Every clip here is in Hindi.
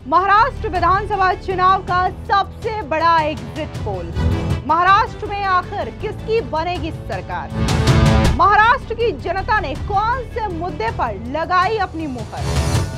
महाराष्ट्र विधानसभा चुनाव का सबसे बड़ा एग्जिट पोल। महाराष्ट्र में आखिर किसकी बनेगी सरकार? महाराष्ट्र की जनता ने कौन से मुद्दे पर लगाई अपनी मुहर?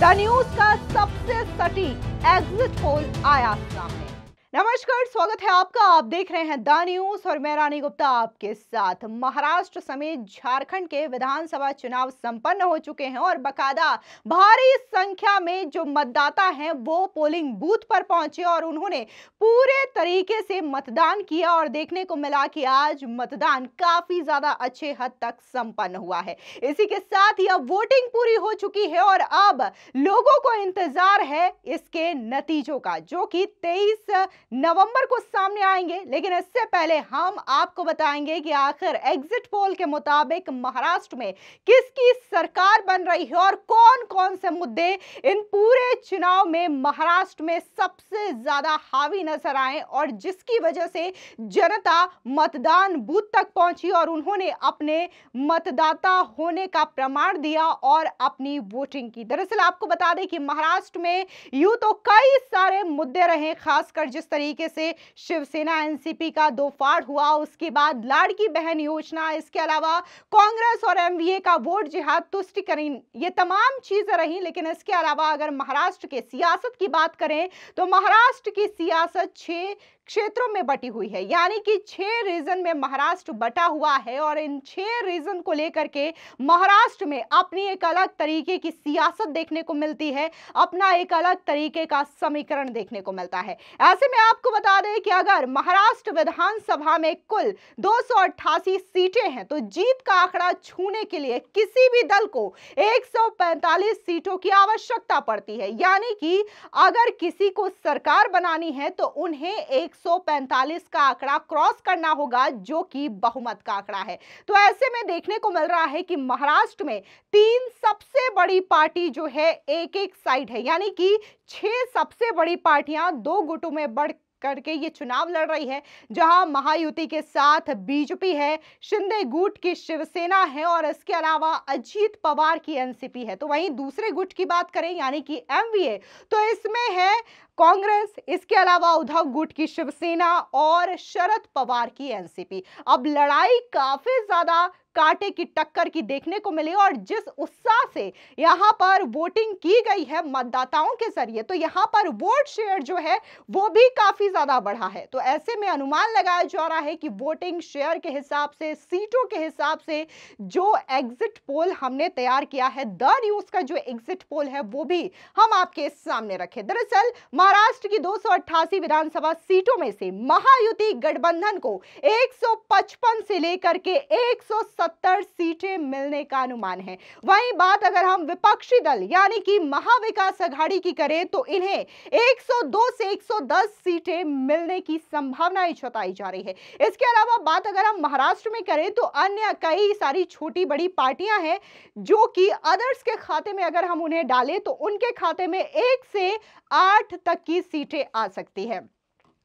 द न्यूज का सबसे सटीक एग्जिट पोल आया सामने। नमस्कार, स्वागत है आपका। आप देख रहे हैं द न्यूज और मैं रानी गुप्ता आपके साथ। महाराष्ट्र समेत झारखंड के विधानसभा चुनाव संपन्न हो चुके हैं और बकायदा भारी संख्या में जो मतदाता हैं वो पोलिंग बूथ पर पहुंचे और उन्होंने पूरे तरीके से मतदान किया और देखने को मिला कि आज मतदान काफी ज्यादा अच्छे हद तक संपन्न हुआ है। इसी के साथ ही अब वोटिंग पूरी हो चुकी है और अब लोगों को इंतजार है इसके नतीजों का, जो कि 23 नवंबर को सामने आएंगे। लेकिन इससे पहले हम आपको बताएंगे कि आखिर एग्जिट पोल के मुताबिक महाराष्ट्र में किसकी सरकार बन रही है और कौन कौन से मुद्दे इन पूरे चुनाव में महाराष्ट्र में सबसे ज्यादा हावी नजर आए और जिसकी वजह से जनता मतदान बूथ तक पहुंची और उन्होंने अपने मतदाता होने का प्रमाण दिया और अपनी वोटिंग की। दरअसल आपको बता दें कि महाराष्ट्र में यूं तो कई सारे मुद्दे रहे, खासकर जिस तरीके से शिवसेना एनसीपी का दो फाड़ हुआ, उसके बाद लाड़की बहन योजना, इसके अलावा कांग्रेस और एमवीए का वोट जिहाद, तुष्टिकरण, ये तमाम चीजें रही। लेकिन इसके अलावा अगर महाराष्ट्र के सियासत की बात करें तो महाराष्ट्र की सियासत 6 क्षेत्रों में बटी हुई है, यानी कि 6 रीजन में महाराष्ट्र बटा हुआ है और इन 6 रीजन को लेकर के महाराष्ट्र में अपनी एक अलग तरीके की सियासत देखने को मिलती है, अपना एक अलग तरीके का समीकरण देखने को मिलता है। ऐसे में आपको बता दें कि अगर महाराष्ट्र विधानसभा में कुल 288 सीटें हैं तो जीत का आंकड़ा छूने के लिए किसी भी दल को 145 सीटों की आवश्यकता पड़ती है, यानी कि अगर किसी को सरकार बनानी है तो उन्हें 145 का आंकड़ा क्रॉस करना होगा, जो कि बहुमत का आंकड़ा है। तो ऐसे में देखने को मिल रहा है कि महाराष्ट्र में 3 सबसे बड़ी पार्टी जो है एक साइड है, यानी कि 6 सबसे बड़ी पार्टियां 2 गुटों में बढ़ करके ये चुनाव लड़ रही है, जहां महायुति के साथ बीजेपी है, शिंदे गुट की शिवसेना है और इसके अलावा अजीत पवार की एनसीपी है। तो वहीं दूसरे गुट की बात करें यानी कि एमवीए, तो इसमें है कांग्रेस, इसके अलावा उद्धव गुट की शिवसेना और शरद पवार की एनसीपी। अब लड़ाई काफी ज्यादा कांटे की टक्कर की देखने को मिली और जिस उत्साह से यहां पर वोटिंग की गई है मतदाताओं के जरिए, तो यहां पर वोट शेयर जो है वो भी काफी ज्यादा बढ़ा है। तो ऐसे में अनुमान लगाया जा रहा है कि वोटिंग शेयर के हिसाब से, सीटों के हिसाब से जो एग्जिट पोल हमने तैयार किया है, द न्यूज का जो एग्जिट पोल है वो भी हम आपके सामने रखे। दरअसल महाराष्ट्र की 288 विधानसभा सीटों में से महायुति गठबंधन को 155 से लेकर के 170 सीटें मिलने का अनुमान है। वहीं बात अगर हम विपक्षी दल यानी कि महाविकास अघाड़ी की करें तो इन्हें 102 से 110 सीटें मिलने की संभावनाएं जताई जा रही है। इसके अलावा बात अगर हम महाराष्ट्र में करें तो अन्य कई सारी छोटी बड़ी पार्टियां हैं जो कि अदर्स के खाते में अगर हम उन्हें डालें तो उनके खाते में 1 से 8 तक की सीटें आ सकती है।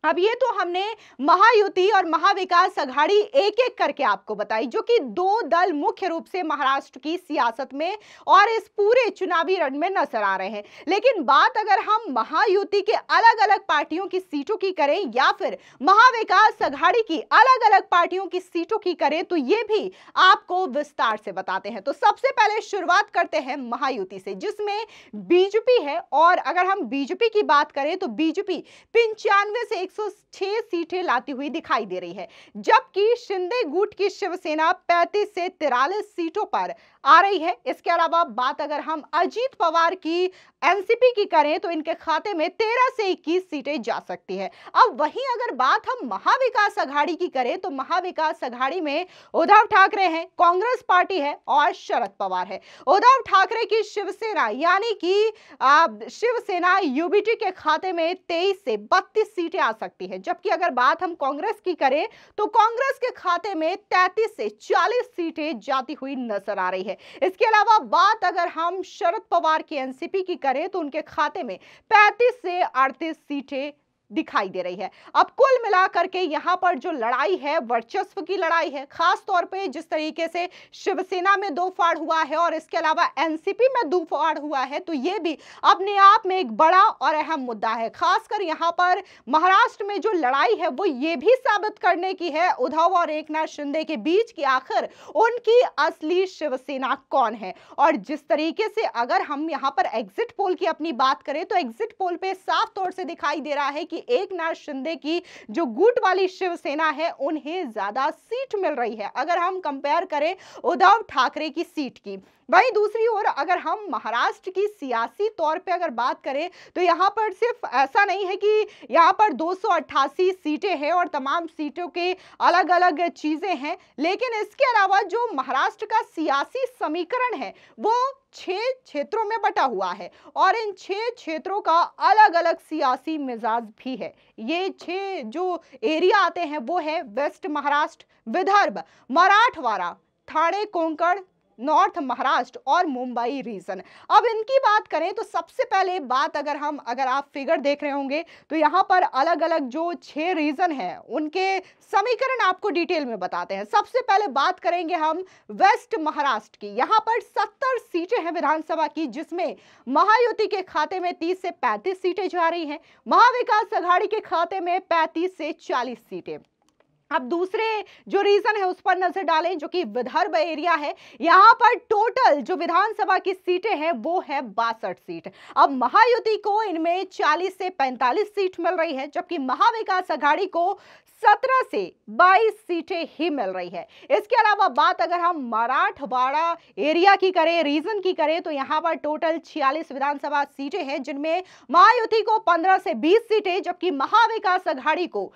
अब ये तो हमने महायुति और महाविकास अघाड़ी एक एक करके आपको बताई, जो कि 2 दल मुख्य रूप से महाराष्ट्र की सियासत में और इस पूरे चुनावी रण में नजर आ रहे हैं। लेकिन बात अगर हम महायुति के अलग अलग पार्टियों की सीटों की करें या फिर महाविकास अघाड़ी की अलग अलग पार्टियों की सीटों की करें तो ये भी आपको विस्तार से बताते हैं। तो सबसे पहले शुरुआत करते हैं महायुति से, जिसमें बीजेपी है और अगर हम बीजेपी की बात करें तो बीजेपी 95 से 106 सीटें लाती हुई दिखाई दे रही है, जबकि शिंदे गुट की शिवसेना 35 से 43 सीटों पर आ रही है। इसके अलावा बात अगर हम अजीत पवार की एनसीपी की करें तो इनके खाते में 13 से 21 सीटें जा सकती है। अब वहीं अगर बात हम महाविकास अघाड़ी की करें तो महाविकास अघाड़ी में उद्धव ठाकरे हैं, कांग्रेस पार्टी है और शरद पवार है। उद्धव ठाकरे की शिवसेना यानी कि शिवसेना यूबीटी के खाते में 23 से 32 सीटें आ सकती है, जबकि अगर बात हम कांग्रेस की करें तो कांग्रेस के खाते में 33 से 40 सीटें जाती हुई नजर आ रही है। इसके अलावा बात अगर हम शरद पवार की एनसीपी की करें तो उनके खाते में 35 से 38 सीटें दिखाई दे रही है। अब कुल मिलाकर के यहाँ पर जो लड़ाई है वर्चस्व की लड़ाई है, खास तौर पे जिस तरीके से शिवसेना में दो फाड़ हुआ है और इसके अलावा एनसीपी में दो फाड़ हुआ है, तो ये भी अपने आप में एक बड़ा और अहम मुद्दा है। खासकर यहाँ पर महाराष्ट्र में जो लड़ाई है वो ये भी साबित करने की है उद्धव और एकनाथ शिंदे के बीच कि आखिर उनकी असली शिवसेना कौन है। और जिस तरीके से अगर हम यहाँ पर एग्जिट पोल की अपनी बात करें तो एग्जिट पोल पे साफ तौर से दिखाई दे रहा है कि एकनाथ शिंदे की जो गुट वाली शिवसेना है उन्हें ज्यादा सीट मिल रही है अगर हम कंपेयर करें उद्धव ठाकरे की सीट की। वहीं दूसरी ओर अगर हम महाराष्ट्र की सियासी तौर पे अगर बात करें तो यहाँ पर सिर्फ ऐसा नहीं है कि यहाँ पर 288 सीटें हैं और तमाम सीटों के अलग अलग चीजें हैं, लेकिन इसके अलावा जो महाराष्ट्र का सियासी समीकरण है वो 6 क्षेत्रों में बटा हुआ है और इन 6 क्षेत्रों का अलग अलग सियासी मिजाज भी है। ये 6 जो एरिया आते हैं वो है वेस्ट महाराष्ट्र, विदर्भ, मराठवाड़ा, ठाणे कोंकण, नॉर्थ महाराष्ट्र और मुंबई रीजन। अब इनकी बात करें तो सबसे पहले बात अगर आप फिगर देख रहे होंगे तो यहाँ पर अलग अलग जो 6 रीजन है उनके समीकरण आपको डिटेल में बताते हैं। सबसे पहले बात करेंगे हम वेस्ट महाराष्ट्र की। यहाँ पर 70 सीटें हैं विधानसभा की, जिसमें महायुति के खाते में 30 से 35 सीटें जा रही हैं, महाविकास आघाड़ी के खाते में 35 से 40 सीटें। अब दूसरे जो रीजन है उस पर नजर डालें जो कि विदर्भ एरिया है। यहाँ पर टोटल जो विधानसभा की सीटें हैं वो है 62 सीट। अब महायुति को इनमें 40 से 45 सीट मिल रही है, जबकि महाविकास आघाड़ी को 17 से 22 सीटें ही मिल रही है। इसके अलावा बात अगर हम मराठवाड़ा एरिया की करें, रीजन की करें, तो यहाँ पर टोटल 46 विधानसभा सीटें हैं, जिनमें महायुति को 15 से 20 सीटें, जबकि महाविकास आघाड़ी को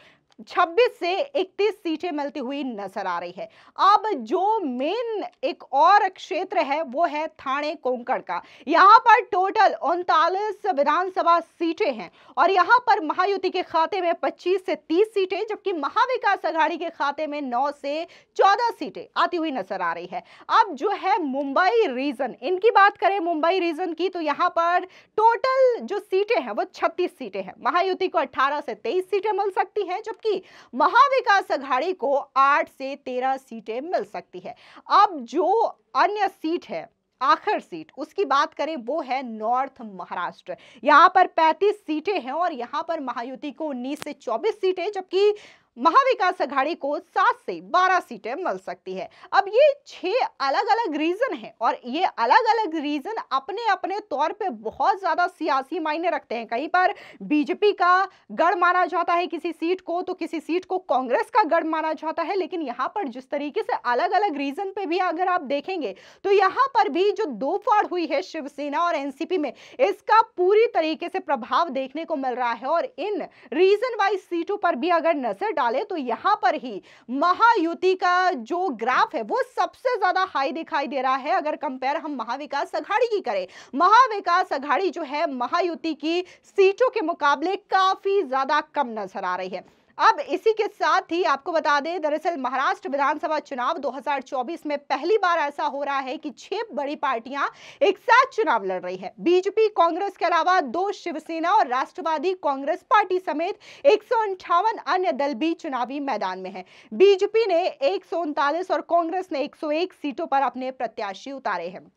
26 से 31 सीटें मिलती हुई नजर आ रही है। अब जो मेन एक और क्षेत्र है वो है ठाणे कोंकण का। यहाँ पर टोटल 39 विधानसभा सीटें हैं और यहाँ पर महायुति के खाते में 25 से 30 सीटें, जबकि महाविकास आघाड़ी के खाते में 9 से 14 सीटें आती हुई नजर आ रही है। अब जो है मुंबई रीजन, इनकी बात करें मुंबई रीजन की, तो यहाँ पर टोटल जो सीटें हैं वो 36 सीटें हैं। महायुति को 18 से 23 सीटें मिल सकती हैं, जबकि महाविकास आघाड़ी को 8 से 13 सीटें मिल सकती है। अब जो अन्य सीट है, आखिर सीट, उसकी बात करें वो है नॉर्थ महाराष्ट्र। यहाँ पर 35 सीटें हैं और यहाँ पर महायुति को 19 से 24 सीटें, जबकि महाविकास आघाड़ी को 7 से 12 सीटें मिल सकती है। अब ये 6 अलग अलग रीजन हैं और ये अलग अलग रीजन अपने अपने तौर पे बहुत ज्यादा सियासी मायने रखते हैं। कहीं पर बीजेपी का गढ़ माना जाता है किसी सीट को, तो किसी सीट को कांग्रेस का गढ़ माना जाता है। लेकिन यहाँ पर जिस तरीके से अलग अलग रीजन पे भी अगर आप देखेंगे तो यहाँ पर भी जो दो फाड़ हुई है शिवसेना और एनसीपी में, इसका पूरी तरीके से प्रभाव देखने को मिल रहा है। और इन रीजन वाइज सीटों पर भी अगर नजर तो यहां पर ही महायुति का जो ग्राफ है वो सबसे ज्यादा हाई दिखाई दे रहा है। अगर कंपेयर हम महाविकास आघाड़ी की करें, महाविकास आघाड़ी जो है महायुति की सीटों के मुकाबले काफी ज्यादा कम नजर आ रही है। अब इसी के साथ ही आपको बता दें, दरअसल महाराष्ट्र विधानसभा चुनाव 2024 में पहली बार ऐसा हो रहा है कि 6 बड़ी पार्टियां एक साथ चुनाव लड़ रही है। बीजेपी, कांग्रेस के अलावा 2 शिवसेना और राष्ट्रवादी कांग्रेस पार्टी समेत 158 अन्य दल भी चुनावी मैदान में हैं। बीजेपी ने 139 और कांग्रेस ने 101 सीटों पर अपने प्रत्याशी उतारे हैं।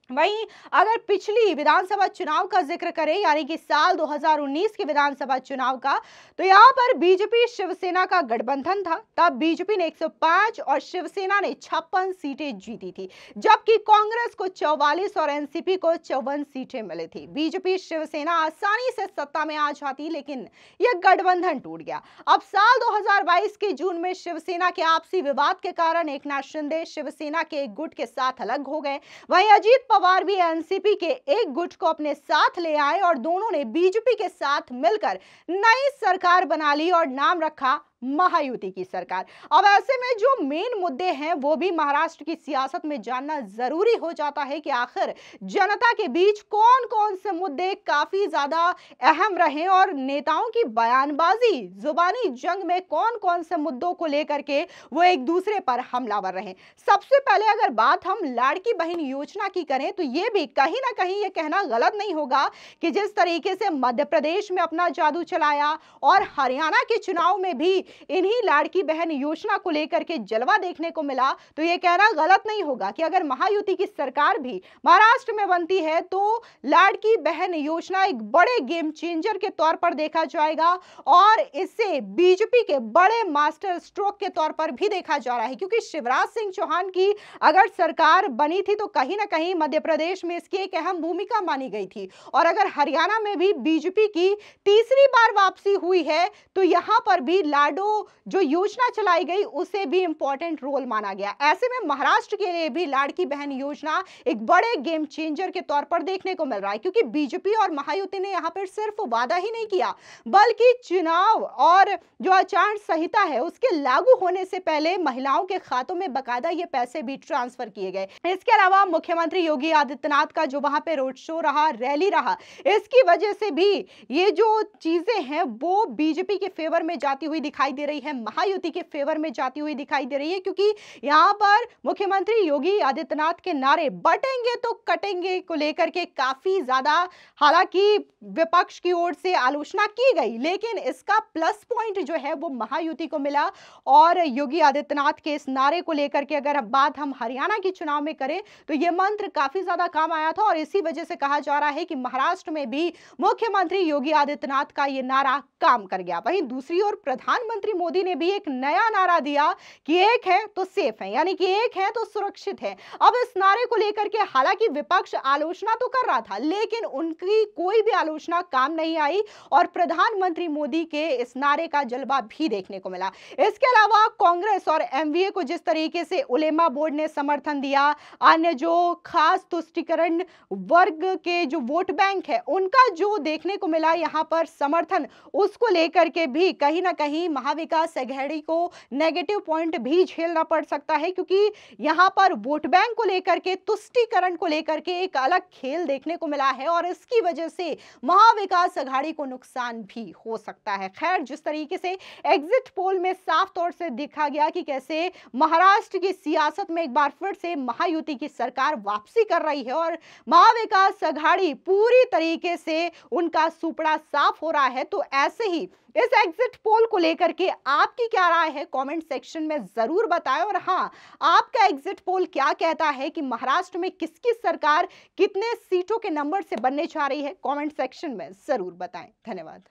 वहीं अगर पिछली विधानसभा चुनाव का जिक्र करें, यानी कि साल 2019 के विधानसभा चुनाव का, तो यहां पर बीजेपी शिवसेना का गठबंधन था। तब बीजेपी ने 105 और शिवसेना ने 56 सीटें जीती थी, जबकि कांग्रेस को 44 और एनसीपी को 54 सीटें मिली थी। बीजेपी शिवसेना आसानी से सत्ता में आ जाती, लेकिन यह गठबंधन टूट गया। अब साल 2022 के जून में शिवसेना के आपसी विवाद के कारण एकनाथ शिंदे शिवसेना के एक गुट के साथ अलग हो गए। वहीं अजीत पवार भी एनसीपी के एक गुट को अपने साथ ले आए और दोनों ने बीजेपी के साथ मिलकर नई सरकार बना ली और नाम रखा महायुति की सरकार। अब ऐसे में जो मेन मुद्दे हैं वो भी महाराष्ट्र की सियासत में जानना जरूरी हो जाता है कि आखिर जनता के बीच कौन कौन से मुद्दे काफी ज्यादा अहम रहे और नेताओं की बयानबाजी, जुबानी जंग में कौन कौन से मुद्दों को लेकर के वो एक दूसरे पर हमलावर रहे। सबसे पहले अगर बात हम लाड़की बहन योजना की करें तो ये भी कहीं ना कहीं ये कहना गलत नहीं होगा कि जिस तरीके से मध्य प्रदेश में अपना जादू चलाया और हरियाणा के चुनाव में भी इन्हीं लाड़की बहन योजना को लेकर के जलवा देखने को मिला, तो ये कहना गलत नहीं होगा कि अगर महायुति की सरकार भी महाराष्ट्र में बनती है तो लाड़की बहन योजना एक बड़े गेम चेंजर के तौर पर देखा जाएगा और इसे बीजेपी के बड़े मास्टर स्ट्रोक के तौर पर भी देखा जा रहा है, क्योंकि शिवराज सिंह चौहान की अगर सरकार बनी थी तो कहीं ना कहीं मध्य प्रदेश में इसकी एक अहम भूमिका मानी गई थी और अगर हरियाणा में भी बीजेपी की तीसरी बार वापसी हुई है तो यहां पर भी लाडो जो योजना चलाई गई उसे भी इंपॉर्टेंट रोल माना गया। ऐसे में महाराष्ट्र के लिए भी लाड़की बहन योजना एक बड़े गेम चेंजर के तौर पर देखने को मिल रहा है, क्योंकि बीजेपी और महायुति ने यहां पर सिर्फ वादा ही नहीं किया बल्कि चुनाव और जो आचार संहिता है उसके लागू होने से पहले महिलाओं के खातों में बकायदा ये पैसे भी ट्रांसफर किए गए। इसके अलावा मुख्यमंत्री योगी आदित्यनाथ का जो वहां पे रोड शो रहा, रैली रहा, इसकी वजह से भी ये जो चीजें हैं वो बीजेपी के फेवर में जाती हुई दिखाई दे रही है, महायुति के फेवर में जाती हुई दिखाई दे रही है, क्योंकि यहां पर मुख्यमंत्री योगी आदित्यनाथ के नारे बटेंगे तो कटेंगे को लेकर के काफी ज्यादा हालांकि विपक्ष की ओर से आलोचना की गई, लेकिन इसका प्लस पॉइंट जो है वो महायुति को मिला और योगी आदित्यनाथ के इस नारे को लेकर के अगर बात हम हरियाणा के चुनाव में करें तो यह मंत्र काफी ज्यादा काम आया था और इसी वजह से कहा जा रहा है कि महाराष्ट्र में भी मुख्यमंत्री योगी आदित्यनाथ का यह नारा काम कर गया। वहीं दूसरी ओर प्रधानमंत्री मोदी ने भी एक नया नारा दिया कि एक है तो सेफ है, यानी कि एक है तो सुरक्षित है। अब इस नारे को लेकर के हालांकि विपक्ष आलोचना तो कर रहा था लेकिन उनकी कोई भी आलोचना काम नहीं आई और प्रधानमंत्री मोदी के इस नारे का जलवा भी देखने को मिला। इसके अलावा कांग्रेस और एमवीए को जिस तरीके से उलेमा बोर्ड ने समर्थन दिया, अन्य जो खास तुष्टिकरण वर्ग के जो वोट बैंक है उनका जो देखने को मिला यहां पर समर्थन, उसको लेकर के भी कहीं ना कहीं महाविकास अघाड़ी को नेगेटिव पॉइंट भी झेलना पड़ सकता है, क्योंकि यहां पर वोट बैंक को लेकर के, तुष्टिकरण को लेकर के एक अलग खेल देखने को मिला है और इसकी वजह से महाविकास अघाड़ी को नुकसान भी हो सकता है। खैर, जिस तरीके से एग्जिट पोल में साफ तौर से देखा गया कि कैसे महाराष्ट्र की सियासत में एक बार फिर से महायुति की सरकार वापसी कर रही है और महाविकास अघाड़ी पूरी तरीके से उनका सुपड़ा साफ हो रहा है, तो ऐसे ही इस एग्जिट पोल को लेकर के आपकी क्या राय है कमेंट सेक्शन में जरूर बताएं और हाँ, आपका एग्जिट पोल क्या कहता है कि महाराष्ट्र में किसकी सरकार कितने सीटों के नंबर से बनने जा रही है, कमेंट सेक्शन में जरूर बताएं। धन्यवाद।